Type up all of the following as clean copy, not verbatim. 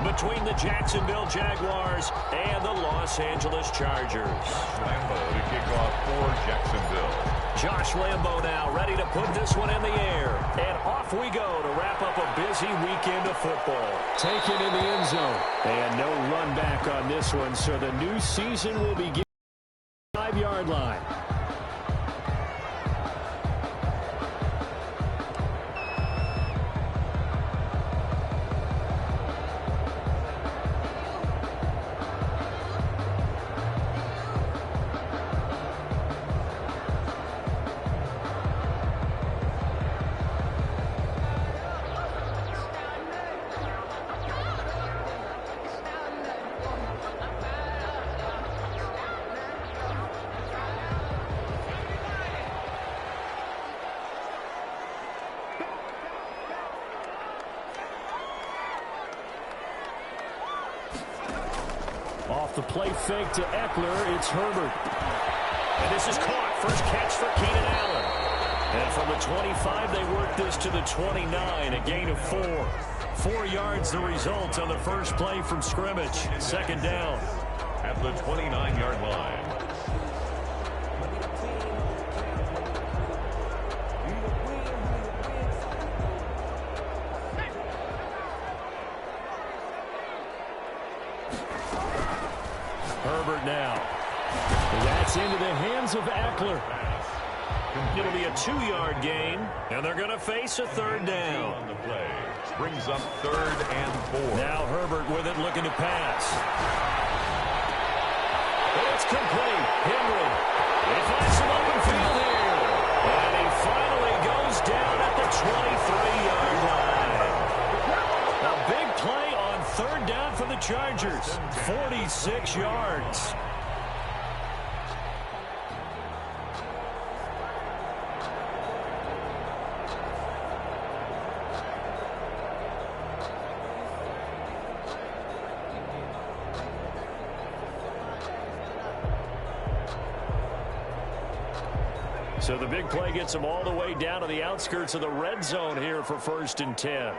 between the Jacksonville Jaguars and the Los Angeles Chargers. Lambo to kick off for Jacksonville. Josh Lambo now ready to put this one in the air. And off we go to wrap up a busy weekend of football. Taken in the end zone. And no run back on this one, so the new season will begin at the 5-yard line. Off the play fake to Eckler, it's Herbert. And this is caught. First catch for Keenan Allen. And from the 25, they work this to the 29, a gain of 4. 4 yards the result on the first play from scrimmage. Second down. At the 29-yard line. Herbert now. That's into the hands of Eckler. It'll be a 2-yard gain, and they're going to face a third down. On the play. Brings up 3rd and 4. Now Herbert with it, looking to pass. It's complete. Henry. He finds some open field here. And he finally goes down at the 23-yard line. A big play on 3rd down for the Chargers. 46 yards. So the big play gets them all the way down to the outskirts of the red zone here for 1st and 10.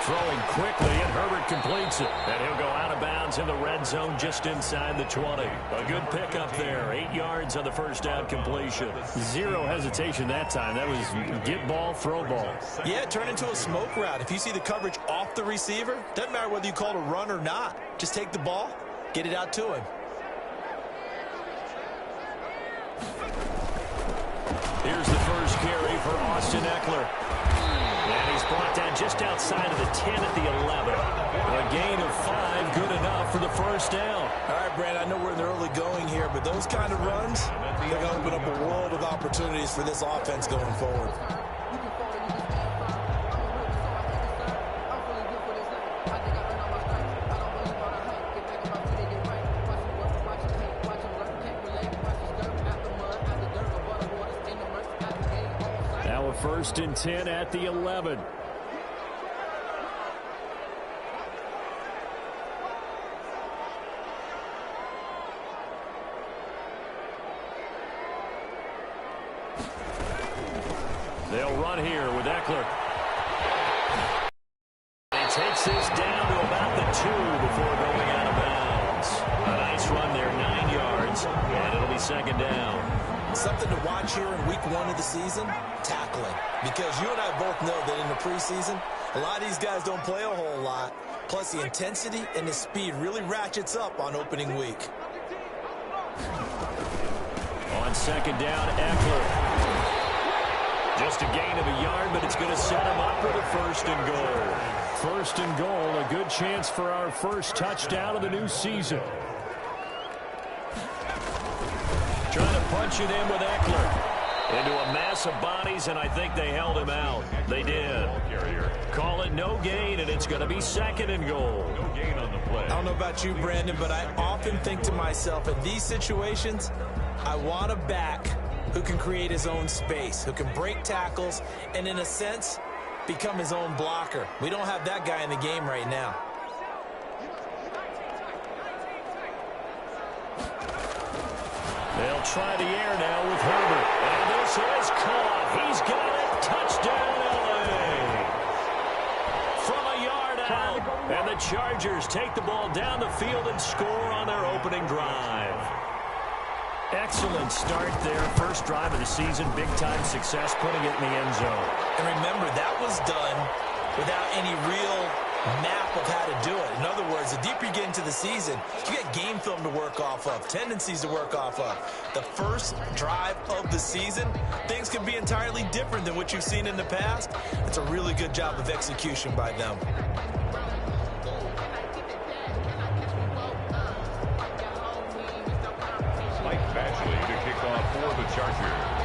Throwing quickly, and Herbert completes it. And he'll go out of bounds in the red zone just inside the 20. A good pickup there. 8 yards on the first down completion. Zero hesitation that time. That was get ball, throw ball. Yeah, turn into a smoke route. If you see the coverage off the receiver, doesn't matter whether you call it a run or not. Just take the ball, get it out to him. Here's the first carry for Austin Eckler. And he's brought down just outside of the 10 at the 11. A gain of 5, good enough for the first down. All right, Brad, I know we're in the early going here, but those kind of runs, they're going to open up a world of opportunities for this offense going forward. Now a 1st and 10 at the 11. They'll run here with Eckler. He takes this down to about the 2 before going out of bounds. A nice run there, 9 yards, and it'll be 2nd down. Something to watch here in week 1 of the season, tackling. Because you and I both know that in the preseason, a lot of these guys don't play a whole lot. Plus, the intensity and the speed really ratchets up on opening week. On 2nd down, Eckler. Just a gain of a yard, but it's going to set him up for the 1st and goal. 1st and goal, a good chance for our first touchdown of the new season. Trying to punch it in with Eckler. Into a mass of bodies, and I think they held him out. They did. Call it no gain, and it's going to be 2nd and goal. No gain on the play. I don't know about you, Brandon, but I often think to myself, in these situations, I want a back who can create his own space, who can break tackles, and in a sense, become his own blocker. We don't have that guy in the game right now. They'll try the air now with Herbert. And this is caught. He's got it. Touchdown, L.A. out. And the Chargers take the ball down the field and score on their opening drive. Excellent start there. First drive of the season. Big-time success putting it in the end zone. And remember, that was done without any real map of how to do it. In other words, the deeper you get into the season, you get game film to work off of, tendencies to work off of. The first drive of the season, things can be entirely different than what you've seen in the past. It's a really good job of execution by them. Mike Batchley to kick off for the Chargers.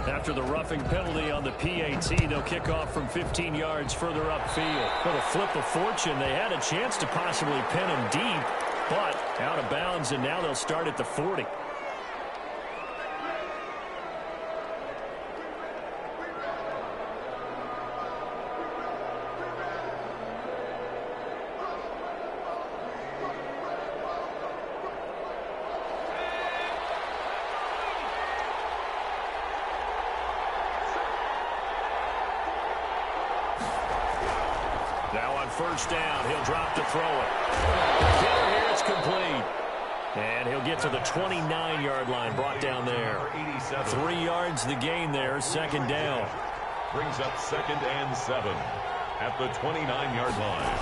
After the roughing penalty on the PAT, they'll kick off from 15 yards further upfield. What a flip of fortune. They had a chance to possibly pin him deep, but out of bounds, and now they'll start at the 40. Now on first down, he'll drop to throw it. Here it's complete. And he'll get to the 29-yard line, brought down there. 3 yards the gain there, second down. Brings up 2nd and 7 at the 29-yard line.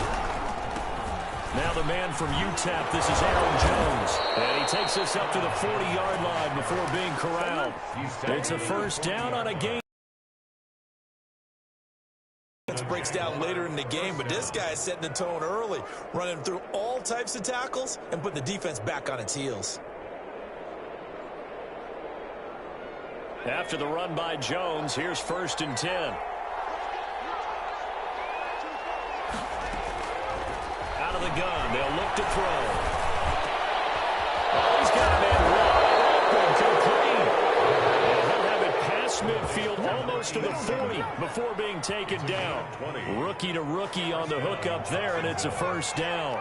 Now the man from UTEP, this is Aaron Jones. And he takes this up to the 40-yard line before being corralled. It's a first down on a gain. Breaks down later in the game, but this guy is setting the tone early, running through all types of tackles and put the defense back on its heels. After the run by Jones, here's 1st and 10. Out of the gun, they'll look to throw. Oh, he's got a man wide open, complete. And he'll have it past midfield, almost to the 40 before being taken down. Rookie to rookie on the hook up there, and it's a first down.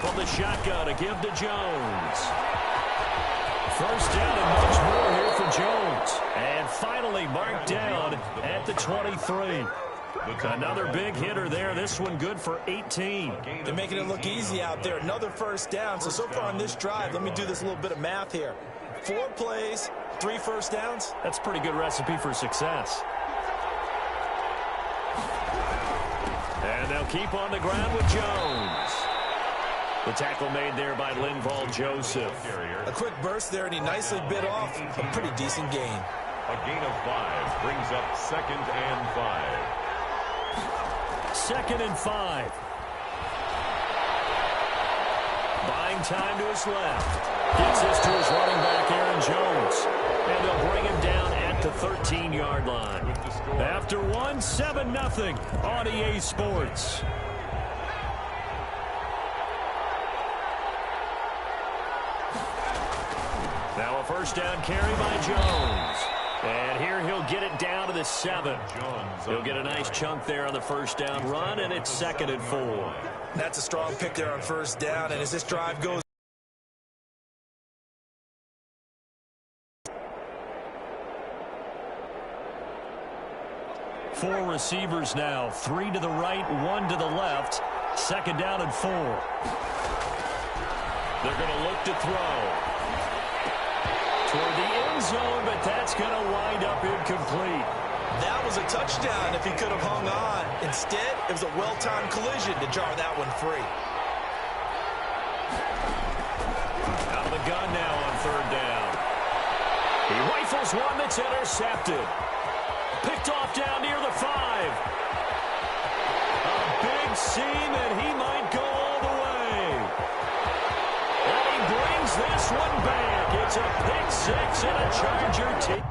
From the shotgun, a give to Jones. First down and much more here for Jones. And finally marked down at the 23. Another big hitter there. This one good for 18. They're making it look easy out there. Another first down. So far on this drive, let me do this little bit of math here. 4 plays, 3 first downs. That's a pretty good recipe for success. And they'll keep on the ground with Jones. The tackle made there by Linval Joseph. A quick burst there, and he nicely bit off a pretty decent gain. A gain of 5 brings up 2nd and 5. 2nd and 5. Buying time to his left. Gets this to his running back, Aaron Jones. And they'll bring him down at the 13-yard line. After one, 7-0 on EA Sports. Now a first down carry by Jones. And here he'll get it down to the 7. He'll get a nice chunk there on the first down run, and it's 2nd and 4. That's a strong pick there on first down, and as this drive goes, four receivers now, 3 to the right, 1 to the left. 2nd down and 4. They're going to look to throw toward the end zone, but that's going to wind up incomplete. that was a touchdown if he could have hung on. Instead, it was a well-timed collision to jar that one free. Out of the gun now on 3rd down. He rifles one that's intercepted. Picked off down near the 5. A big seam, and he might go all the way. And he brings this one back. It's a pick 6 and a Charger team.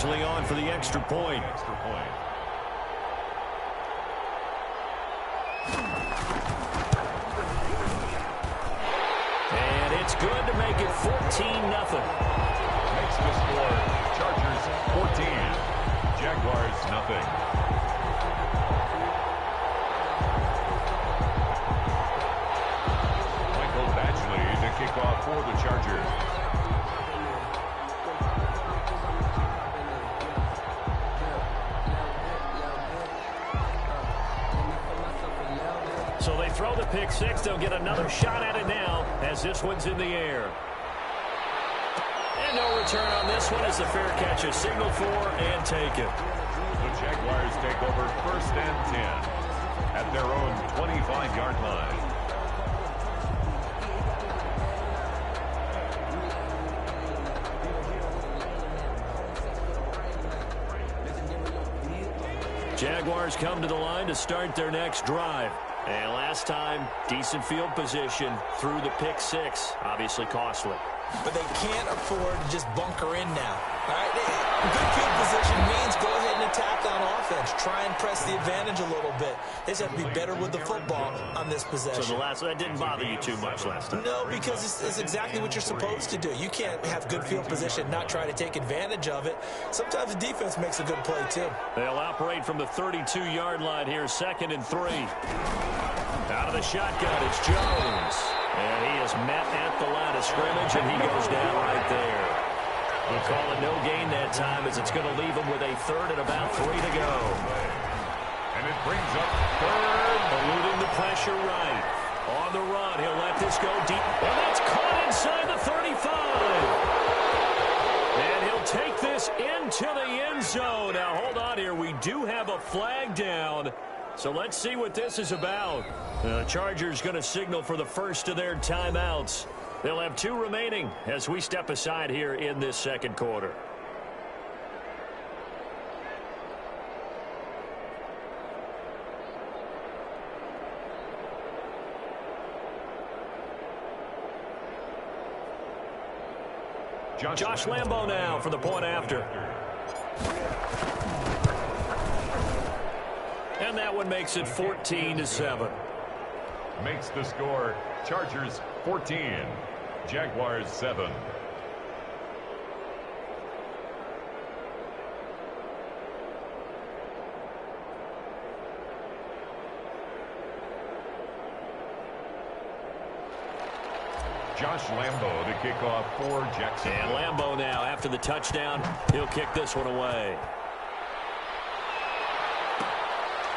usually on for the extra point. And it's good to make it 14-0. Makes the score. Chargers 14. Jaguars nothing. Michael Badgley to kick off for the Chargers. So they throw the pick six. They'll get another shot at it now as this one's in the air. And no return on this one as the fair catch is signaled for and taken. The Jaguars take over 1st and 10 at their own 25-yard line. Jaguars come to the line to start their next drive. And last time, decent field position through the pick six. Obviously costly. But they can't afford to just bunker in now. All right? Good field position means go ahead and attack on offense. Try and press the advantage a little bit. They just have to be better with the football on this possession. So that didn't bother you too much last time? No, because it's exactly what you're supposed to do. You can't have good field position and not try to take advantage of it. Sometimes the defense makes a good play, too. They'll operate from the 32-yard line here, 2nd and 3. Out of the shotgun, it's Jones. And he is met at the line of scrimmage, and he goes down right there. We'll call it no gain that time as it's going to leave him with a 3rd and about 3 to go. And it brings up 3rd. Eluding the pressure right. On the run, he'll let this go deep. And that's caught inside the 35. And he'll take this into the end zone. Now, hold on here. We do have a flag down. So let's see what this is about. The Chargers going to signal for the first of their timeouts. They'll have 2 remaining as we step aside here in this second quarter. Josh Lambo now for the point after. And that one makes it 14-7. Makes the score. Chargers 14. Jaguars 7. Josh Lambo to kick off for Jackson. And Lambo now, after the touchdown, he'll kick this one away.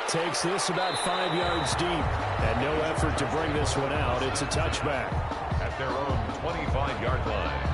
Takes this about 5 yards deep. And no effort to bring this one out. It's a touchback. At their own 25-yard line.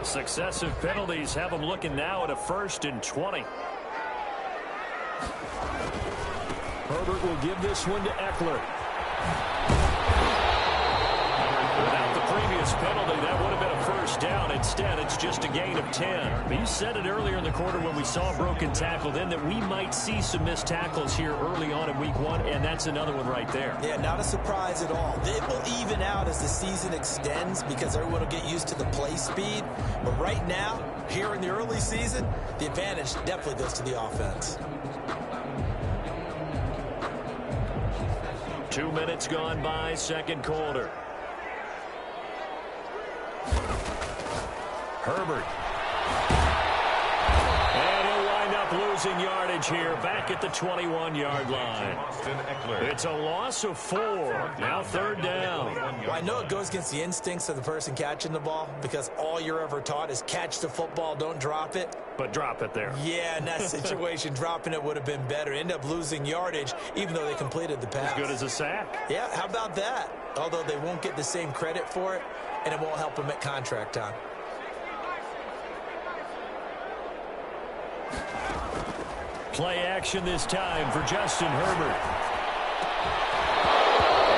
Successive penalties have them looking now at a 1st and 20. Herbert will give this one to Eckler. Without the this penalty, that would have been a first down. Instead, it's just a gain of 10. But you said it earlier in the quarter when we saw a broken tackle then that we might see some missed tackles here early on in week 1, and that's another one right there. Yeah, not a surprise at all. It will even out as the season extends because everyone will get used to the play speed. But right now, here in the early season, the advantage definitely goes to the offense. 2 minutes gone by, second quarter. Herbert. And he'll wind up losing yardage here, back at the 21-yard line. It's a loss of 4. Now third down. Well, I know it goes against the instincts of the person catching the ball because all you're ever taught is catch the football, don't drop it. But drop it there. Yeah, in that situation, dropping it would have been better. End up losing yardage, even though they completed the pass. As good as a sack. Yeah, how about that? Although they won't get the same credit for it, and it won't help them at contract time. Play action this time for Justin Herbert.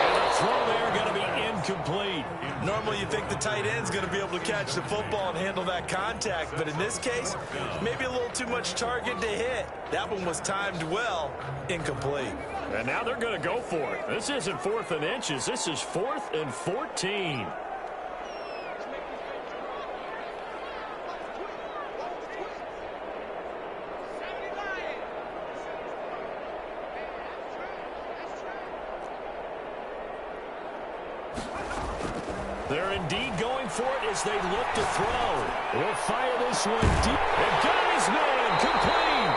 And the throw there going to be incomplete. Normally you think the tight end's going to be able to catch the football and handle that contact, but in this case, maybe a little too much target to hit. That one was timed well, incomplete. And now they're going to go for it. This isn't 4th and inches. This is 4th and 14. They're indeed going for it as they look to throw. He'll fire this one deep. And got his man complete.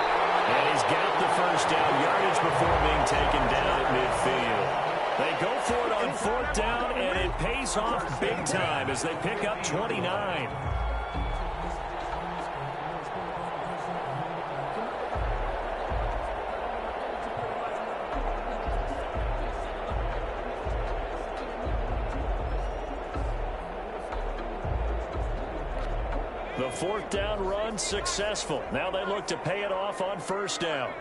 And he's got the first down yardage before being taken down at midfield. They go for it on 4th down, and it pays off big time as they pick up 29. The 4th down run successful. Now they look to pay it off on 1st down.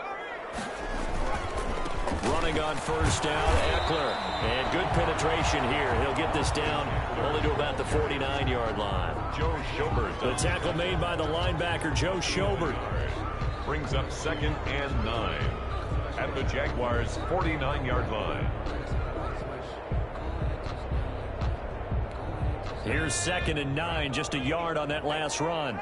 Running on 1st down, Eckler. And good penetration here. He'll get this down only to about the 49-yard line. Joe Schobert. The tackle made by the linebacker, Joe Schobert. Brings up 2nd and 9 at the Jaguars' 49-yard line. Here's 2nd and 9, just a yard on that last run.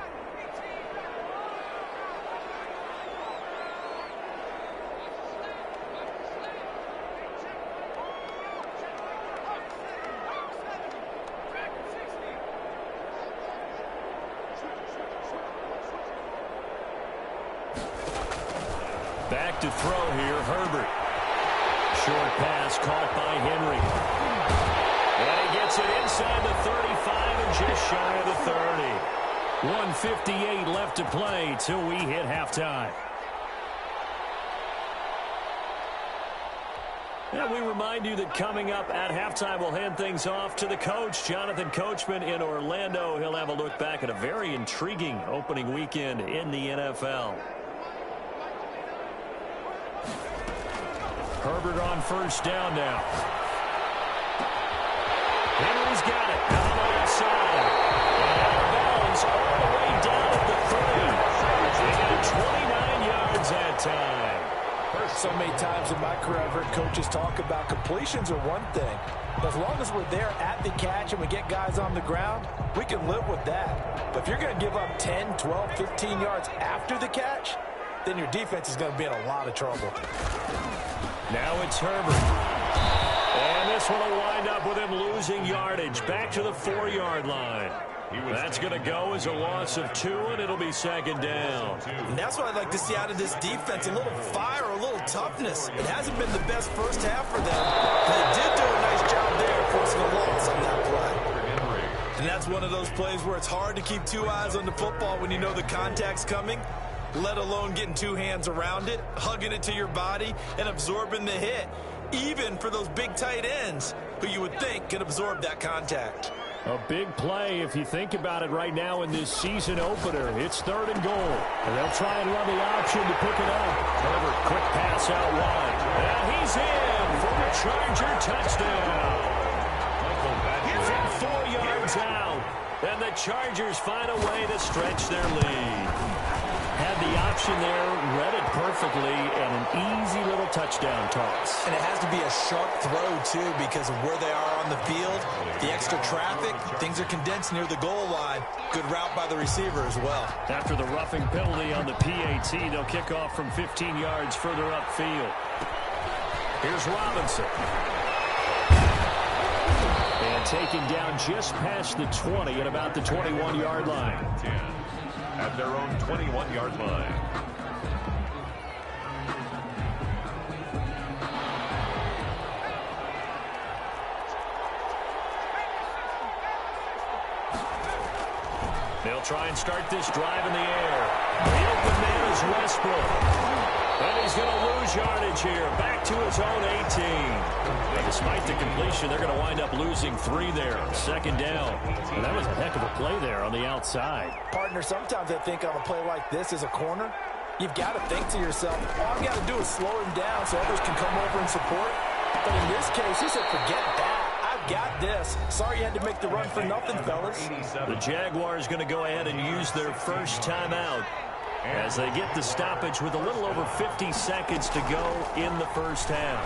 Back to throw here, Herbert. Short pass caught by Henry. And he gets it inside the 35 and just shy of the 30. 1:58 left to play till we hit halftime. And we remind you that coming up at halftime, we'll hand things off to the coach, Jonathan Coachman in Orlando. He'll have a look back at a very intriguing opening weekend in the NFL. Herbert on 1st down now. Henry's got it. Out on the outside. And out of bounds all the way down at the 30. They got 29 yards that time. So many times in my career, I've heard coaches talk about completions are one thing. But as long as we're there at the catch and we get guys on the ground, we can live with that. But if you're going to give up 10, 12, 15 yards after the catch, then your defense is going to be in a lot of trouble. Now it's Herbert. And this one will wind up with him losing yardage back to the 4-yard line. That's going to go as a loss of 2, and it'll be 2nd down. And that's what I'd like to see out of this defense, a little fire, a little toughness. It hasn't been the best first half for them, but they did do a nice job there forcing a loss on that play. And that's one of those plays where it's hard to keep 2 eyes on the football when you know the contact's coming, let alone getting 2 hands around it, hugging it to your body, and absorbing the hit. Even for those big tight ends who you would think can absorb that contact. A big play if you think about it right now in this season opener. It's 3rd and goal. And they'll try and run the option to pick it up. Herbert, quick pass out wide. And he's in for the Charger touchdown. He's in 4 yards out the Chargers find a way to stretch their lead. Had the option there, read it perfectly, and an easy little touchdown toss. And it has to be a sharp throw, too, because of where they are on the field. The extra traffic, things are condensed near the goal line. Good route by the receiver as well. After the roughing penalty on the PAT, they'll kick off from 15 yards further upfield. Here's Robinson. And taken down just past the 20 at about the 21-yard line. 10 at their own 21-yard line. They'll try and start this drive in the air. The open man is Westbrook. And he's going to lose yardage here. Back to his own 18. And despite the completion, they're going to wind up losing 3 there. Second down. And that was a heck of a play there on the outside. Partner, sometimes I think on a play like this as a corner, you've got to think to yourself, all I've got to do is slow him down so others can come over and support. But in this case, he said, forget that. I've got this. Sorry you had to make the run for nothing, fellas. The Jaguars going to go ahead and use their first timeout as they get the stoppage with a little over 50 seconds to go in the first half.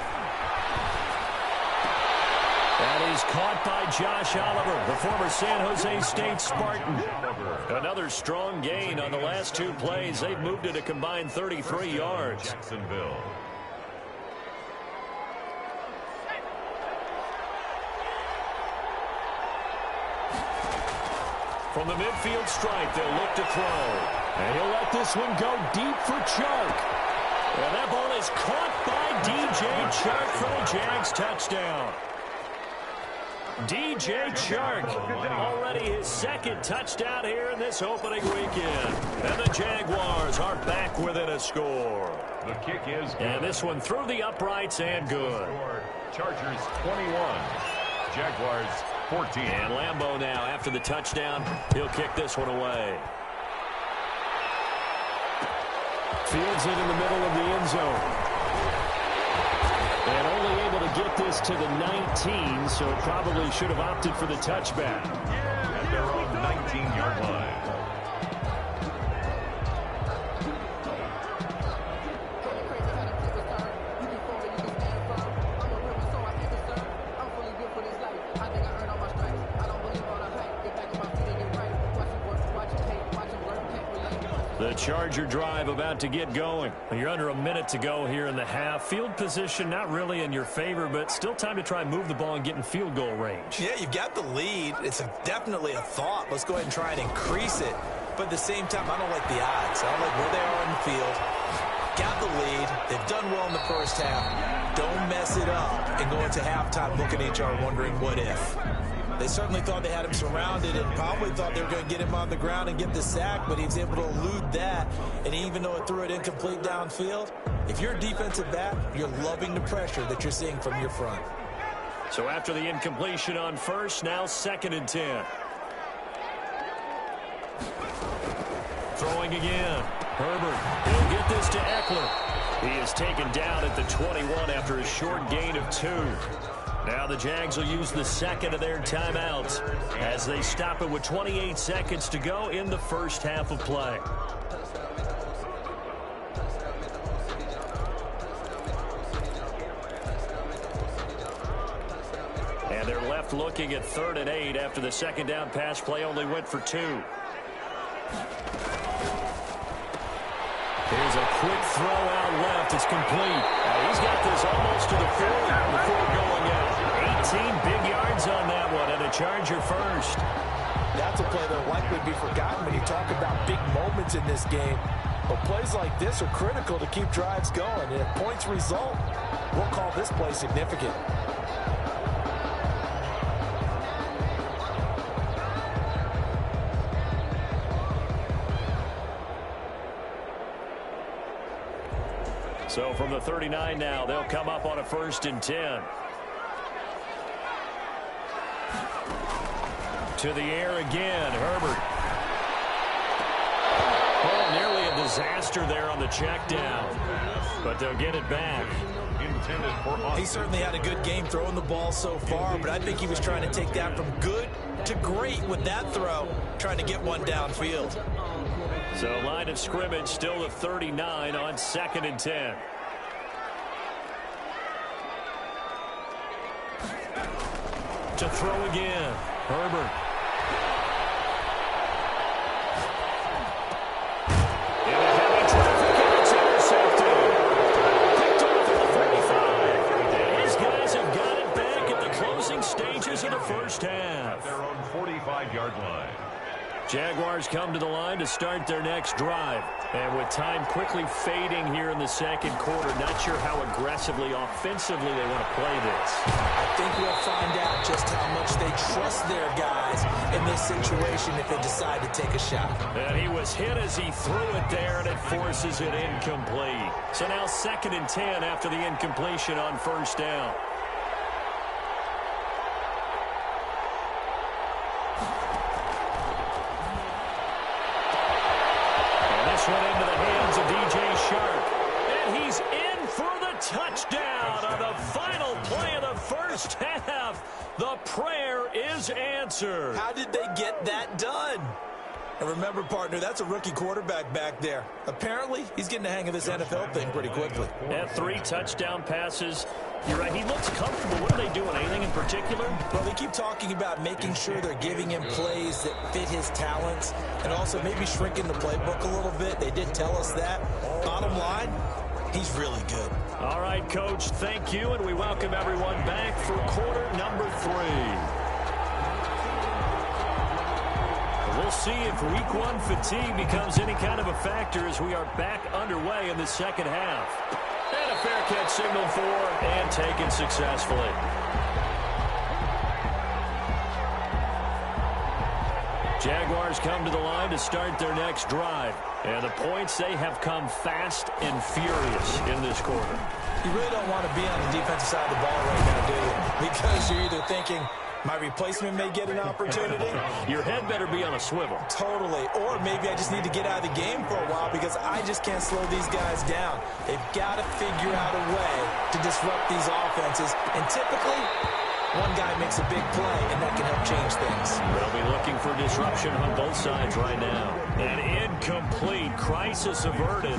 That is caught by Josh Oliver, the former San Jose State Spartan. Another strong gain on the last 2 plays. They've moved it a combined 33 yards. Jacksonville. From the midfield stripe, they'll look to throw. And he'll let this one go deep for Chark. And that ball is caught by DJ Chark for the Jags touchdown. DJ Chark, already his second touchdown here in this opening weekend. And the Jaguars are back within a score. The kick is good. And this one through the uprights and good. Chargers 21, Jaguars 14. And Lambeau now, after the touchdown, he'll kick this one away. Fields it in the middle of the end zone. And only able to get this to the 19, so probably should have opted for the touchback. At their own 19-yard line. The Charger drive about to get going. You're under a minute to go here in the half. Field position not really in your favor, but still time to try and move the ball and get in field goal range. Yeah, you've got the lead. It's definitely a thought. Let's go ahead and try and increase it. But at the same time, I don't like the odds. I don't like where they are in the field. Got the lead. They've done well in the first half. Don't mess it up and go into halftime looking at each other wondering what if. They certainly thought they had him surrounded and probably thought they were going to get him on the ground and get the sack, but he was able to elude that. And even though it threw it incomplete downfield, if you're a defensive back, you're loving the pressure that you're seeing from your front. So after the incompletion on first, now 2nd and 10. Throwing again. Herbert, he'll get this to Eckler. He is taken down at the 21 after a short gain of 2. Now the Jags will use the second of their timeouts as they stop it with 28 seconds to go in the first half of play. And they're left looking at 3rd and 8 after the second down pass play only went for 2. Here's a quick throw out left. It's complete. He's got this almost to the 40 before going out. 18 big yards on that one, and a Charger first. That's a play that'll likely be forgotten when you talk about big moments in this game. But plays like this are critical to keep drives going. And if points result, we'll call this play significant. So from the 39 now, they'll come up on a 1st and 10. To the air again, Herbert. Oh, nearly a disaster there on the check down. But they'll get it back. He certainly had a good game throwing the ball so far, but I think he was trying to take that from good to great with that throw, trying to get one downfield. So line of scrimmage still at 39 on 2nd and 10. To throw again, Herbert. In a heavy traffic, and it's intercepted. Picked off at the 45. These guys have got it back at the closing stages of the first half. At their own 45-yard line. Jaguars come to the line to start their next drive. And with time quickly fading here in the second quarter, not sure how aggressively, offensively they want to play this. I think we'll find out just how much they trust their guys in this situation if they decide to take a shot. And he was hit as he threw it there, and it forces it incomplete. So now 2nd and 10 after the incompletion on first down. One into the hands of DJ Shark. And he's in for the touchdown on the final play of the first half. The prayer is answered. How did they get that done? And remember, partner, that's a rookie quarterback back there. Apparently, he's getting the hang of this NFL thing pretty quickly. And 3 touchdown passes. You're right, he looks comfortable. What are they doing? Anything in particular? Well, they keep talking about making sure they're giving him plays that fit his talents and also maybe shrinking the playbook a little bit. They did tell us that. Bottom line, he's really good. All right, Coach, thank you, and we welcome everyone back for quarter number 3. We'll see if week 1 fatigue becomes any kind of a factor as we are back underway in the second half. And a fair catch signaled for and taken successfully. Jaguars come to the line to start their next drive. And the points, they have come fast and furious in this quarter. You really don't want to be on the defensive side of the ball right now, do you? Because you're either thinking, my replacement may get an opportunity. Your head better be on a swivel. Totally. Or maybe I just need to get out of the game for a while because I just can't slow these guys down. They've got to figure out a way to disrupt these offenses. And typically, one guy makes a big play, and that can help change things. They'll be looking for disruption on both sides right now. An incomplete, crisis averted,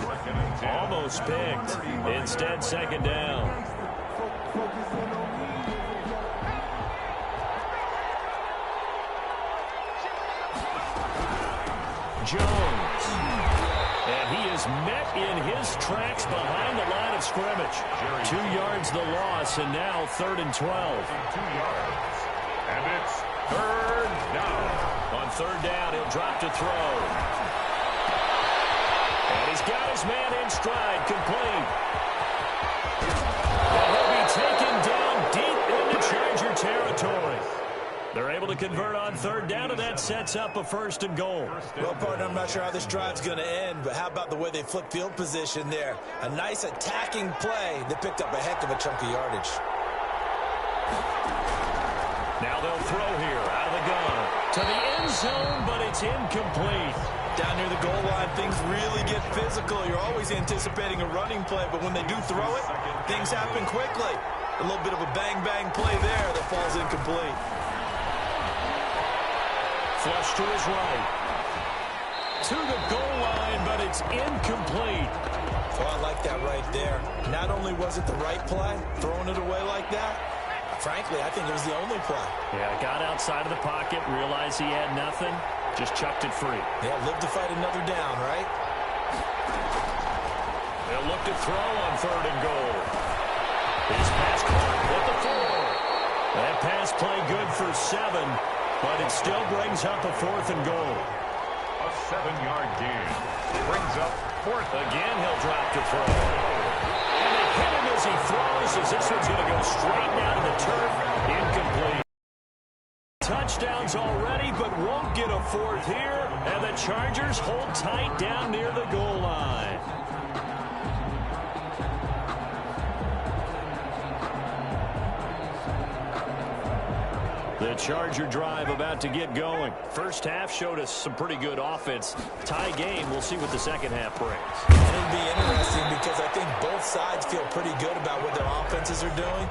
almost picked. Instead, 2nd down. Jones. And he is met in his tracks behind the line of scrimmage. 2 yards the loss, and now 3rd and 12. 2 yards. And it's 3rd down. On 3rd down, he'll drop to throw. And he's got his man in stride, complete. And he'll be taken down deep into Charger territory. They're able to convert on 3rd down, and that sets up a 1st and goal. Well, partner, I'm not sure how this drive's going to end, but how about the way they flip field position there? A nice attacking play that picked up a heck of a chunk of yardage. Now they'll throw here out of the gun to the end zone, but it's incomplete. Down near the goal line, things really get physical. You're always anticipating a running play, but when they do throw it, things happen quickly. A little bit of a bang-bang play there that falls incomplete. Flush to his right. To the goal line, but it's incomplete. Oh, I like that right there. Not only was it the right play, throwing it away like that, frankly, I think it was the only play. Yeah, got outside of the pocket, realized he had nothing, just chucked it free. Yeah, live to fight another down, right? They'll look to throw on 3rd and goal. His pass caught at the 4. That pass play good for 7, but it still brings up a 4th and goal. A 7-yard gain. Brings up 4th. Again, he'll drop to throw. And they hit him as he throws, as this one's going to go straight down to the turf. Incomplete. Touchdowns already, but won't get a 4th here. And the Chargers hold tight down near the goal line. The Charger drive about to get going. First half showed us some pretty good offense. Tie game. We'll see what the second half brings. It'll be interesting because I think both sides feel pretty good about what their offenses are doing.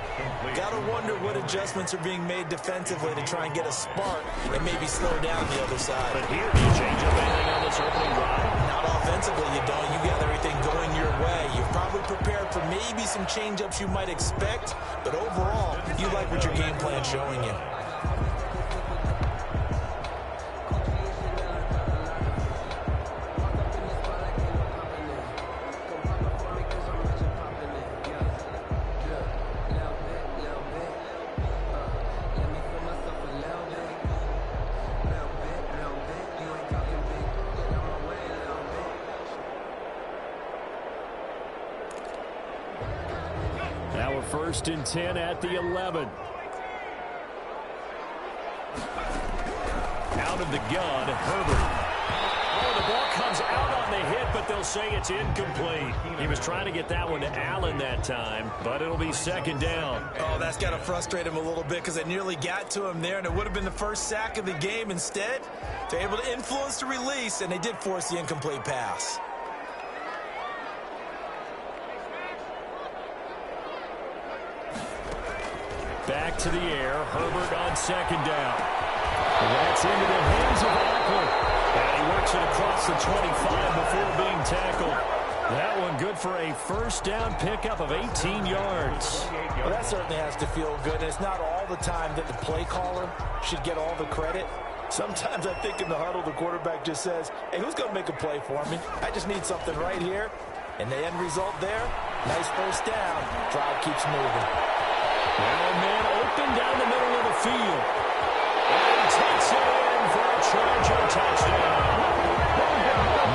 Got to wonder what adjustments are being made defensively to try and get a spark and maybe slow down the other side. But here, do you change up anything on this opening drive? Not offensively, you don't. You got everything going your way. You've probably prepared for maybe some change-ups you might expect, but overall, you like what your game plan's showing you. Now a 1st and 10 at the 11. Out of the gun, Herbert. Oh, the ball comes out on the hit, but they'll say it's incomplete. He was trying to get that one to Allen that time, but it'll be 2nd down. Oh, that's got to frustrate him a little bit because they nearly got to him there, and it would have been the first sack of the game. Instead, they're able to influence the release, and they did force the incomplete pass. Back to the air. Herbert on 2nd down. And that's into the hands of Eckler. And he works it across the 25 before being tackled. That one good for a 1st down pickup of 18 yards. Well, that certainly has to feel good. It's not all the time that the play caller should get all the credit. Sometimes I think in the huddle, the quarterback just says, hey, who's going to make a play for me? I just need something right here. And the end result there, nice 1st down. Drive keeps moving. Now a man open down the middle of the field. And he takes it in for a Charger touchdown.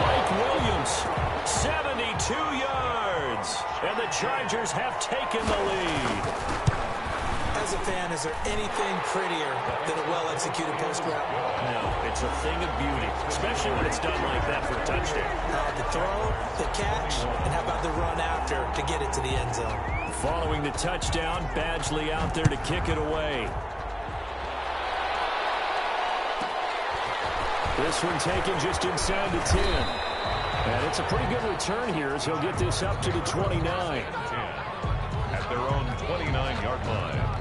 Mike Williams, 72 yards. And the Chargers have taken the lead. As a fan, is there anything prettier than a well-executed post route? No, it's a thing of beauty, especially when it's done like that for a touchdown. The throw, the catch, and how about the run after to get it to the end zone? Following the touchdown, Badgley out there to kick it away. This one taken just inside the 10. And it's a pretty good return here as he'll get this up to the 29. At their own 29-yard line.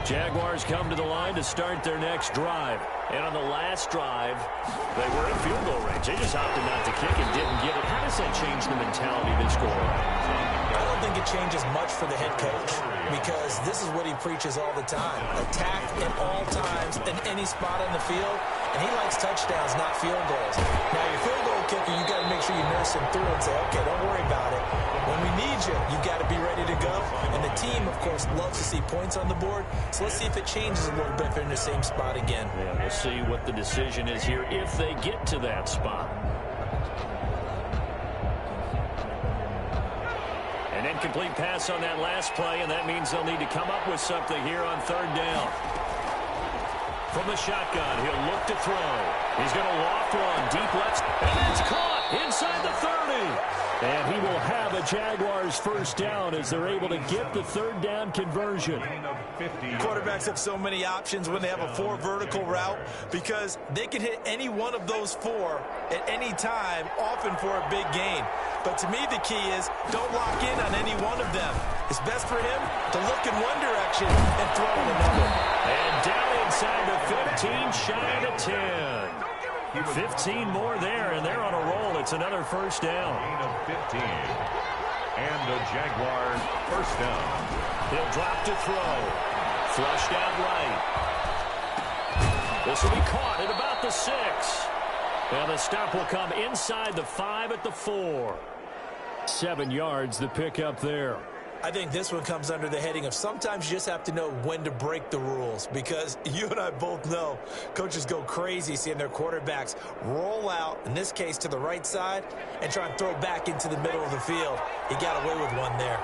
Jaguars come to the line to start their next drive. And on the last drive, they were in field goal range. They just opted not to kick and didn't get it. How does that change the mentality this go around? I don't think it changes much for the head coach because this is what he preaches all the time. Attack at all times in any spot on the field. And he likes touchdowns, not field goals. Now, your field goal kicker, you got to make sure you nurse him through and say, okay, don't worry about it. When we need you, you got to be ready to go. And the team, of course, loves to see points on the board. So let's see if it changes a little bit if they're in the same spot again. Yeah, we'll see what the decision is here if they get to that spot. An incomplete pass on that last play, and that means they'll need to come up with something here on 3rd down. From the shotgun, he'll look to throw. He's going to loft one deep left, and it's caught inside the 30. And he will have a Jaguars 1st down as they're able to get the 3rd down conversion. Quarterbacks have so many options when they have a 4 vertical route because they can hit any one of those 4 at any time, often for a big gain. But to me, the key is don't lock in on any one of them. It's best for him to look in one direction and throw in another. And down inside the 15, shy of the 10. 15 more there, and they're on a roll. It's another 1st down. Gain of 15. And a Jaguars 1st down. He'll drop to throw. Flushed out right. This will be caught at about the 6. And the stop will come inside the 5 at the 4. 7 yards, the pickup there. I think this one comes under the heading of sometimes you just have to know when to break the rules because you and I both know coaches go crazy seeing their quarterbacks roll out, in this case to the right side, and try and throw back into the middle of the field. He got away with one there.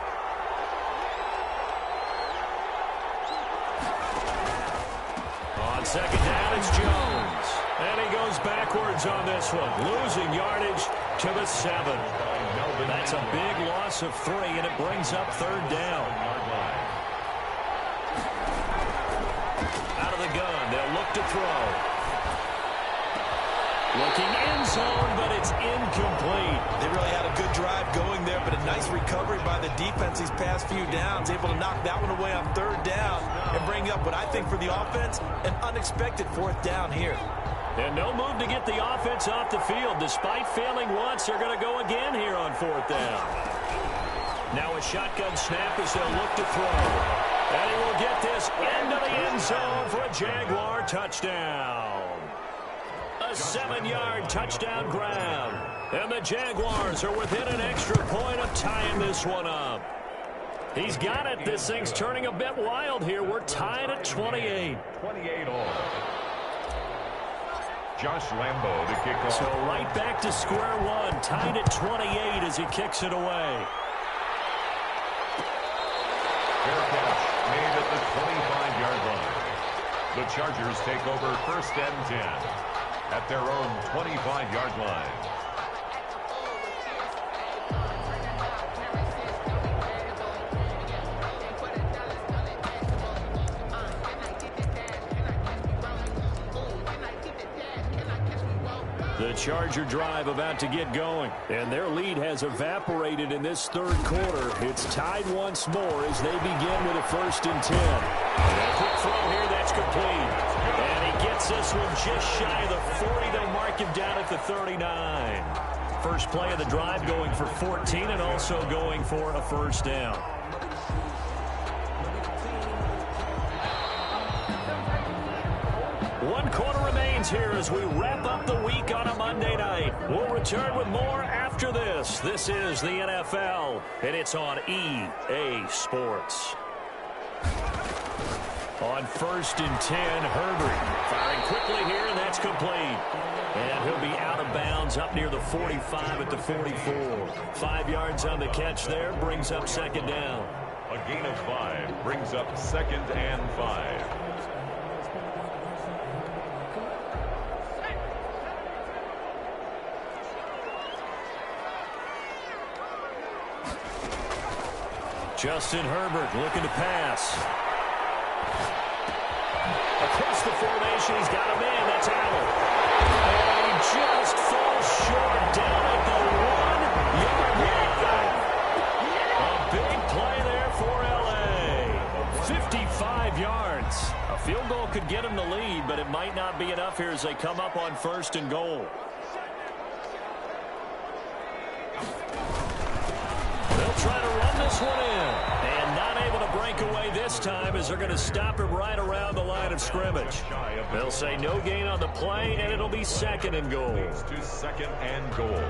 On 2nd down, it's Jones. And he goes backwards on this one, losing yardage to the 7. That's a big loss of 3, and it brings up 3rd down. to throw. Looking end zone, but it's incomplete. They really had a good drive going there, but a nice recovery by the defense these past few downs, able to knock that one away on third down and bring up what I think for the offense, an unexpected fourth down here. And no move to get the offense off the field. Despite failing once, they're going to go again here on fourth down. Now a shotgun snap as they'll look to throw. And he will get this into the end zone for a Jaguar touchdown. A 7-yard touchdown grab. And the Jaguars are within an extra point of tying this one up. He's got it. This thing's turning a bit wild here. We're tied at 28. 28 all. Josh Lambo to kick off. So right back to square one, tied at 28 as he kicks it away. Fair catch made at the 25-yard line. The Chargers take over first and 10 at their own 25-yard line. The Charger drive about to get going, and their lead has evaporated in this third quarter. It's tied once more as they begin with a first and 10. A quick throw here, that's complete. And he gets this one just shy of the 40. They'll mark him down at the 39. First play of the drive going for 14 and also going for a first down. One quarter remains here as we wrap up the week on a Monday night. We'll return with more after this. This is the NFL, and it's on EA Sports. On first and 10, Herbert firing quickly here, and that's complete. And he'll be out of bounds up near the 45 at the 44. 5 yards on the catch there, brings up second down. A gain of 5 brings up second and 5. Justin Herbert looking to pass. Across the formation, he's got a man. That's Allen. And he just falls short down at the 1-yard line. A big play there for L.A. 55 yards. A field goal could get him the lead, but it might not be enough here as they come up on first and goal. They'll try to run this one in. And not able to break away this time as they're going to stop him right around the line of scrimmage. They'll say no gain on the play, and it'll be second and goal. To second and goal.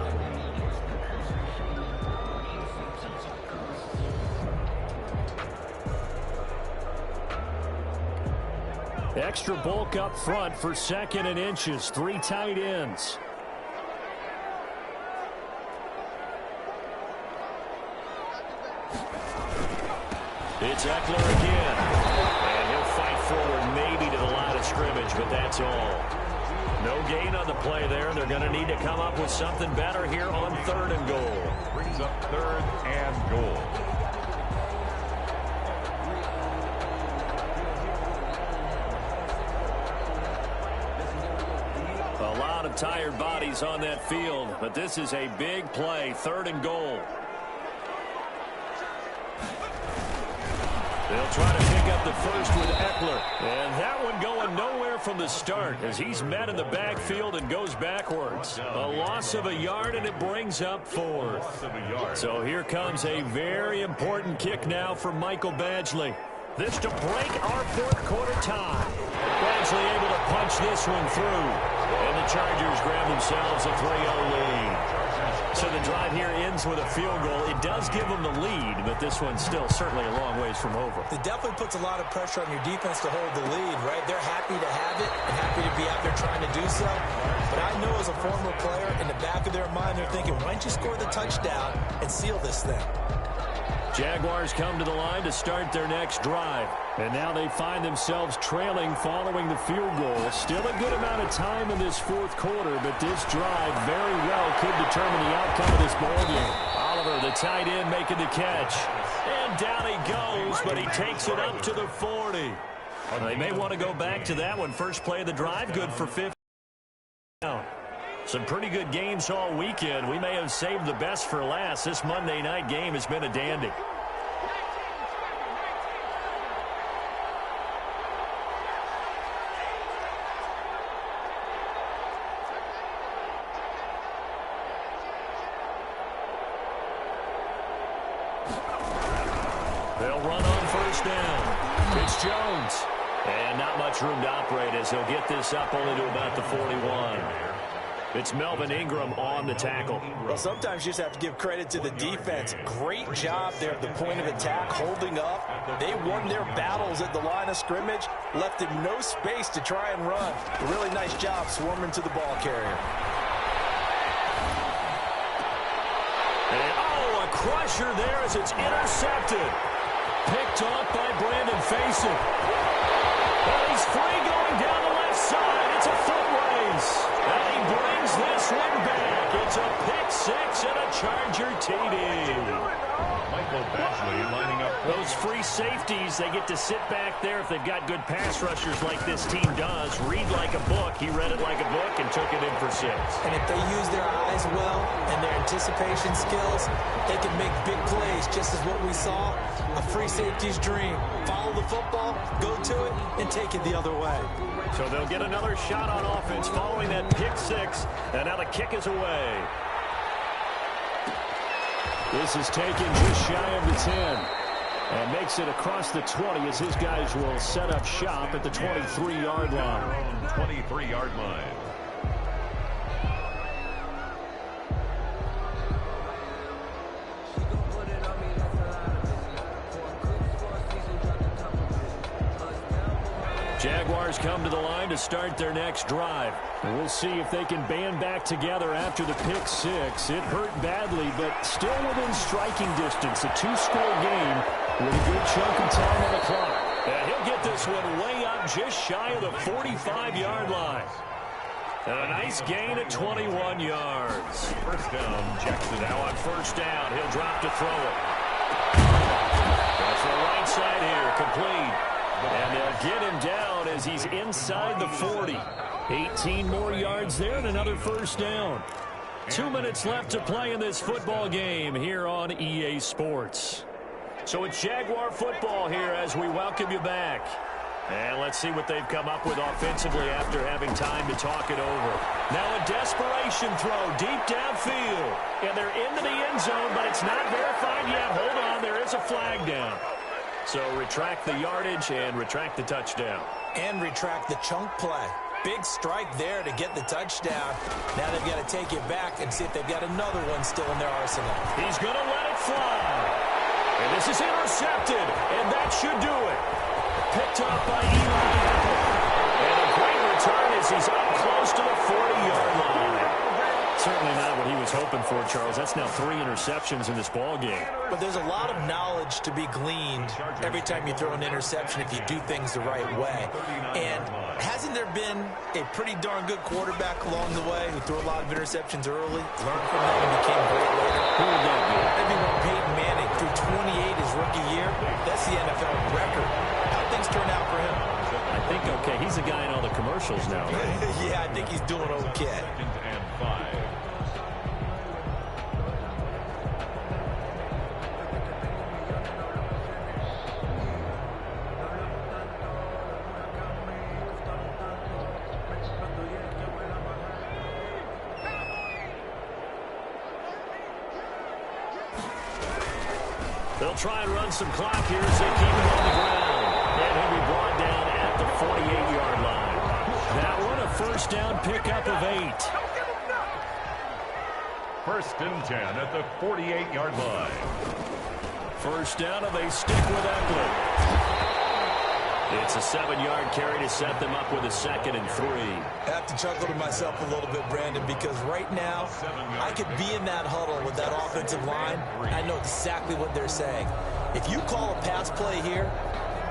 Extra bulk up front for second and inches. 3 tight ends. It's Eckler again. And he'll fight forward maybe to the line of scrimmage, but that's all. No gain on the play there. They're going to need to come up with something better here on third and goal. Brings up third and goal. A lot of tired bodies on that field, but this is a big play. Third and goal. They'll try to pick up the first with Eckler. And that one going nowhere from the start as he's met in the backfield and goes backwards. A loss of a yard, and it brings up fourth. So here comes a very important kick now for Michael Badgley. This to break our fourth quarter tie. Badgley able to punch this one through. And the Chargers grab themselves a 3-0 lead. So the drive here ends with a field goal. It does give them the lead, but this one's still certainly a long ways from over. It definitely puts a lot of pressure on your defense to hold the lead, right? They're happy to have it and happy to be out there trying to do so. But I know as a former player, in the back of their mind, they're thinking, why don't you score the touchdown and seal this thing? Jaguars come to the line to start their next drive. And now they find themselves trailing following the field goal. Still a good amount of time in this fourth quarter, but this drive very well could determine the outcome of this ballgame. Oliver, the tight end, making the catch. And down he goes, but he takes it up to the 40. They may want to go back to that one. First play of the drive, good for 50. Some pretty good games all weekend. We may have saved the best for last. This Monday night game has been a dandy. They'll run on first down. It's Jones. And not much room to operate as he'll get this up only to about the 41. It's Melvin Ingram on the tackle. Well, sometimes you just have to give credit to the defense. Great job there at the point of attack, holding up. They won their battles at the line of scrimmage, left him no space to try and run. A really nice job swarming to the ball carrier. And, a crusher there as it's intercepted. Picked off by Brandon Faison. And he's free going down the left side. It's a foot race. And he brings this one back. It's a pick six and a Charger TD. Michael Badgley lining up. Those free safeties, they get to sit back there if they've got good pass rushers like this team does. Read like a book. He read it like a book and took it in for 6. And if they use their eyes well and their anticipation skills, they can make big plays, just as what we saw. A free safety's dream. Follow the football, go to it, and take it the other way. So they'll get another shot on offense following that pick 6. And now the kick is away. This is taken just shy of the 10. And makes it across the 20 as his guys will set up shop at the 23-yard line. 23-yard line. Jaguars come to the line to start their next drive. And we'll see if they can band back together after the pick 6. It hurt badly, but still within striking distance. A 2-score game with a good chunk of time on the clock. And he'll get this one way up just shy of the 45-yard line. And a nice gain at 21 yards. First down, Jackson. Now on first down, he'll drop to throw it. That's the right side here, complete. And they'll get him down as he's inside the 40. 18 more yards there and another first down. 2 minutes left to play in this football game here on EA Sports. So it's Jaguar football here as we welcome you back. And let's see what they've come up with offensively after having time to talk it over. Now a desperation throw deep downfield. And they're into the end zone, but it's not verified yet. Hold on, there is a flag down. So retract the yardage and retract the touchdown. And retract the chunk play. Big strike there to get the touchdown. Now they've got to take it back and see if they've got another one still in their arsenal. He's going to let it fly. And this is intercepted, and that should do it. Picked up by Eli Apple. And a great return as he's up close to the 40-yard line. Certainly not what he was hoping for, Charles. That's now 3 interceptions in this ball game. But there's a lot of knowledge to be gleaned every time you throw an interception if you do things the right way. And hasn't there been a pretty darn good quarterback along the way who threw a lot of interceptions early, learned from them, and became great later? Who would that be? Maybe when Peyton Manning threw 28 his rookie year. That's the NFL record. How'd things turn out for him? I think okay. He's a guy in all the commercials now, right? Yeah, I think he's doing okay. Second and 5. They'll try and run some clock here as they keep him on the ground. And he'll be brought down at the 48-yard line. That one a first down pickup of 8. First and 10 at the 48-yard line. First down, and they stick with Eckler. It's a 7-yard carry to set them up with a 2nd and 3. I have to chuckle to myself a little bit, Brandon, because right now I could be in that huddle with that offensive line. I know exactly what they're saying. If you call a pass play here,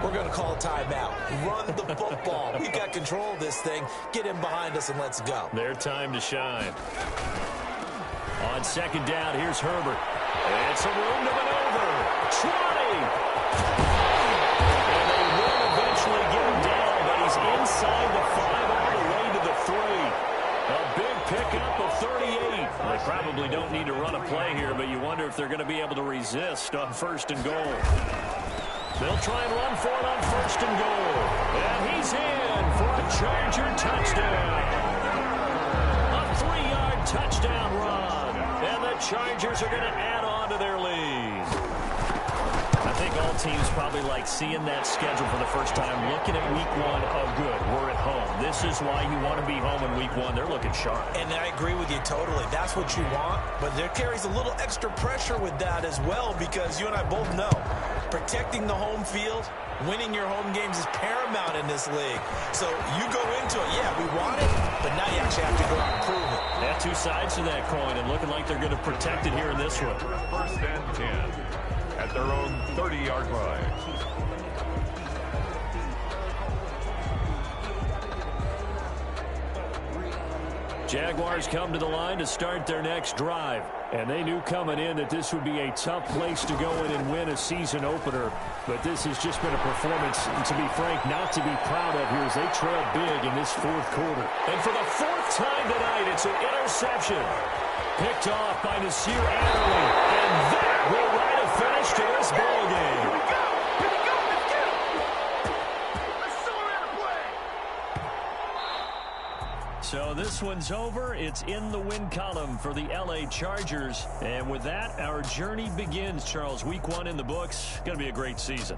we're going to call a timeout. Run the football. We've got control of this thing. Get him behind us and let's go. Their time to shine. On 2nd down, here's Herbert. And some room to maneuver. 20. And they will eventually get him down pickup of 38. They probably don't need to run a play here, but you wonder if they're going to be able to resist on 1st and goal. They'll try and run for it on 1st and goal. And he's in for a Charger touchdown. A 3-yard touchdown run. And the Chargers are going to add on to their lead. I think all teams probably like seeing that schedule for the first time, looking at week 1. Oh, good, we're at home. This is why you want to be home in week 1. They're looking sharp. And I agree with you totally. That's what you want. But there carries a little extra pressure with that as well, because you and I both know protecting the home field, winning your home games is paramount in this league. So you go into it, yeah, we want it, but now you actually have to go out and prove it. Yeah, 2 sides to that coin, and looking like they're going to protect it here in this one. 1st and 10 at their own 30-yard line. Jaguars come to the line to start their next drive. And they knew coming in that this would be a tough place to go in and win a season opener. But this has just been a performance, to be frank, not to be proud of here as they trail big in this 4th quarter. And for the 4th time tonight, it's an interception. Picked off by Nasir Adderley. And that will write a finish to this ballgame. So this one's over. It's in the win column for the LA Chargers. And with that, our journey begins, Charles. Week 1 in the books. Going to be a great season.